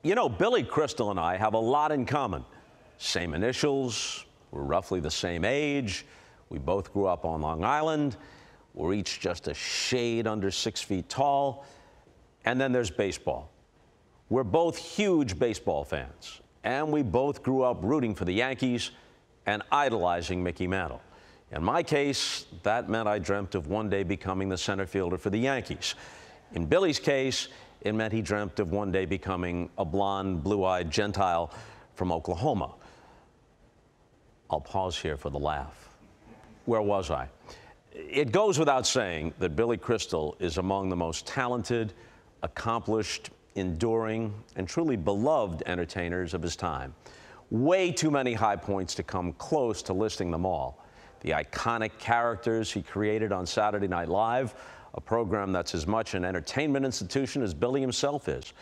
You know, Billy Crystal and I have a lot in common. Same initials, we're roughly the same age, we both grew up on Long Island, we're each just a shade under 6 feet tall, and then there's baseball. We're both huge baseball fans, and we both grew up rooting for the Yankees and idolizing Mickey Mantle. In my case, that meant I dreamt of one day becoming the center fielder for the Yankees. In Billy's case, it meant he dreamt of one day becoming a blonde, blue-eyed Gentile from Oklahoma. I'll pause here for the laugh. Where was I? It goes without saying that Billy Crystal is among the most talented, accomplished, enduring, and truly beloved entertainers of his time. Way too many high points to come close to listing them all. The iconic characters he created on Saturday Night Live, a program that's as much an entertainment institution as Billy himself is.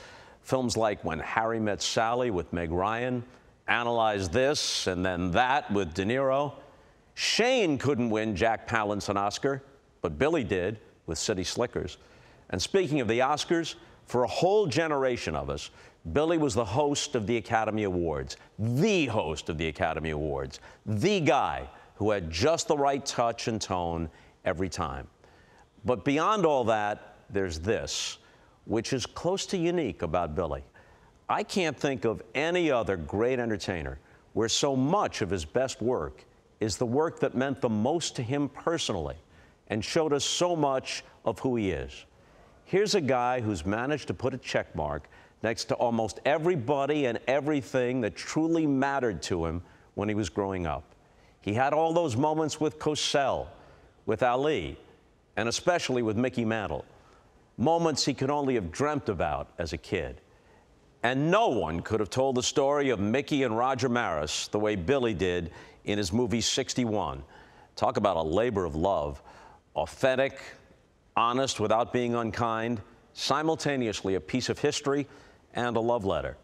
Films like When Harry Met Sally with Meg Ryan, Analyze This and Then That with De Niro. Shane couldn't win Jack Palance an Oscar, but Billy did with City Slickers. And speaking of the Oscars, for a whole generation of us, Billy was the host of the Academy Awards, the host of the Academy Awards, the guy who had just the right touch and tone every time. But beyond all that, there's this, which is close to unique about Billy. I can't think of any other great entertainer where so much of his best work is the work that meant the most to him personally and showed us so much of who he is. Here's a guy who's managed to put a check mark next to almost everybody and everything that truly mattered to him when he was growing up. He had all those moments with Cosell, with Ali, and especially with Mickey Mantle. Moments he could only have dreamt about as a kid. And no one could have told the story of Mickey and Roger Maris the way Billy did in his movie 61. Talk about a labor of love. Authentic, honest without being unkind, simultaneously a piece of history and a love letter.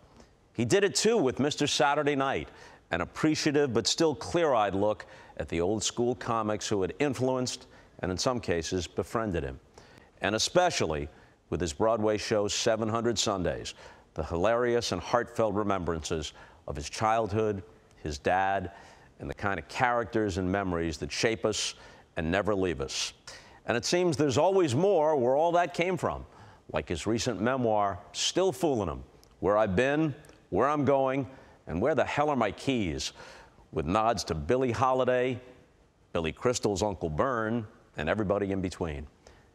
He did it too with Mr. Saturday Night, an appreciative but still clear-eyed look at the old school comics who had influenced and in some cases befriended him. And especially with his Broadway show 700 Sundays, the hilarious and heartfelt remembrances of his childhood, his dad, and the kind of characters and memories that shape us and never leave us. And it seems there's always more where all that came from, like his recent memoir, Still Fooling Him, Where I've Been, Where I'm Going, and Where the Hell Are My Keys, with nods to Billie Holiday, Billy Crystal's Uncle Bern, and everybody in between.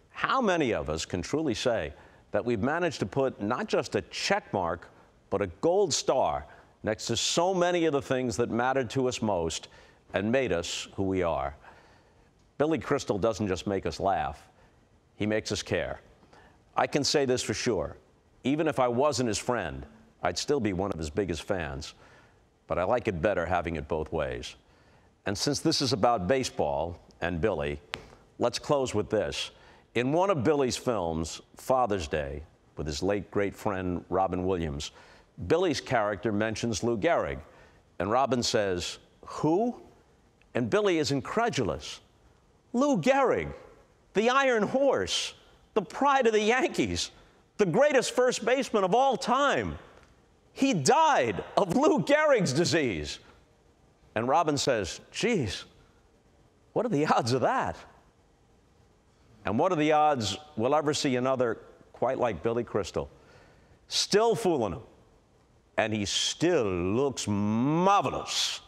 How many of us can truly say that we've managed to put not just a check mark, but a gold star next to so many of the things that mattered to us most and made us who we are? Billy Crystal doesn't just make us laugh, he makes us care. I can say this for sure. Even if I wasn't his friend, I'd still be one of his biggest fans. But I like it better having it both ways. And since this is about baseball and Billy, let's close with this. In one of Billy's films, Father's Day, with his late great friend Robin Williams, Billy's character mentions Lou Gehrig, and Robin says, "Who?" And Billy is incredulous. Lou Gehrig, the Iron Horse, the pride of the Yankees, the greatest first baseman of all time. He died of Lou Gehrig's disease. And Robin says, "Geez, what are the odds of that?" And what are the odds we'll ever see another quite like Billy Crystal? Still fooling him. And he still looks marvelous.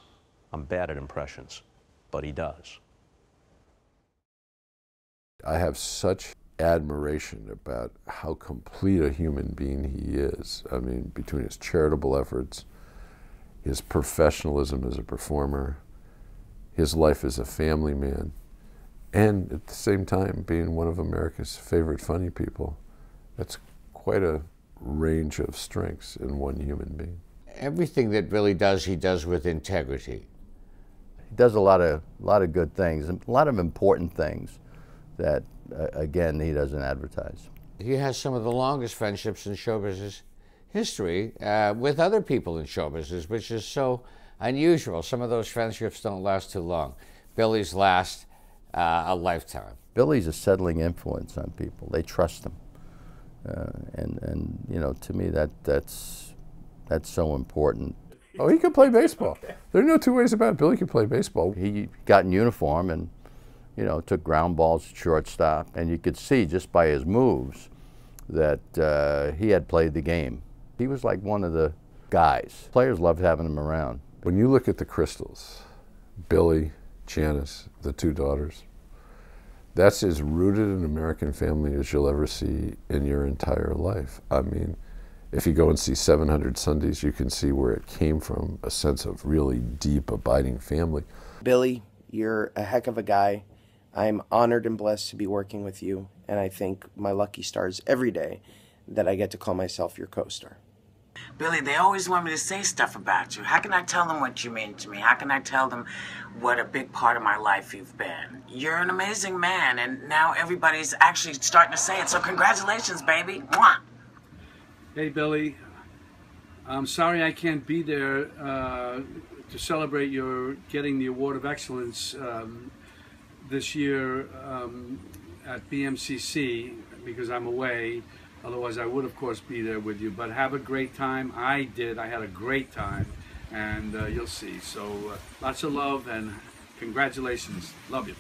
I'm bad at impressions, but he does. I have such admiration about how complete a human being he is. I mean, between his charitable efforts, his professionalism as a performer, his life as a family man, and at the same time being one of America's favorite funny people. That's quite a range of strengths in one human being. Everything that Billy does, he does with integrity. He does a lot of good things, a lot of important things that, again, he doesn't advertise. He has some of the longest friendships in show business history with other people in show business, which is so unusual. Some of those friendships don't last too long. Billy's last a lifetime. Billy's a settling influence on people. They trust him. And you know, to me, that's That's so important. Oh, he could play baseball. There are no two ways about it. Billy could play baseball. He got in uniform and, you know, took ground balls at shortstop, and you could see just by his moves that he had played the game. He was like one of the guys. Players loved having him around. When you look at the Crystals, Billy, Janice, the two daughters, that's as rooted an American family as you'll ever see in your entire life. I mean, if you go and see 700 Sundays, you can see where it came from, a sense of really deep, abiding family. Billy, you're a heck of a guy. I'm honored and blessed to be working with you, and I think my lucky stars every day that I get to call myself your co-star. Billy, they always want me to say stuff about you. How can I tell them what you mean to me? How can I tell them what a big part of my life you've been? You're an amazing man, and now everybody's actually starting to say it, so congratulations, baby. Mwah! Hey, Billy. I'm sorry I can't be there to celebrate your getting the Award of Excellence this year at BMCC because I'm away. Otherwise, I would, of course, be there with you. But have a great time. I did. I had a great time. And you'll see. So lots of love and congratulations. Love you.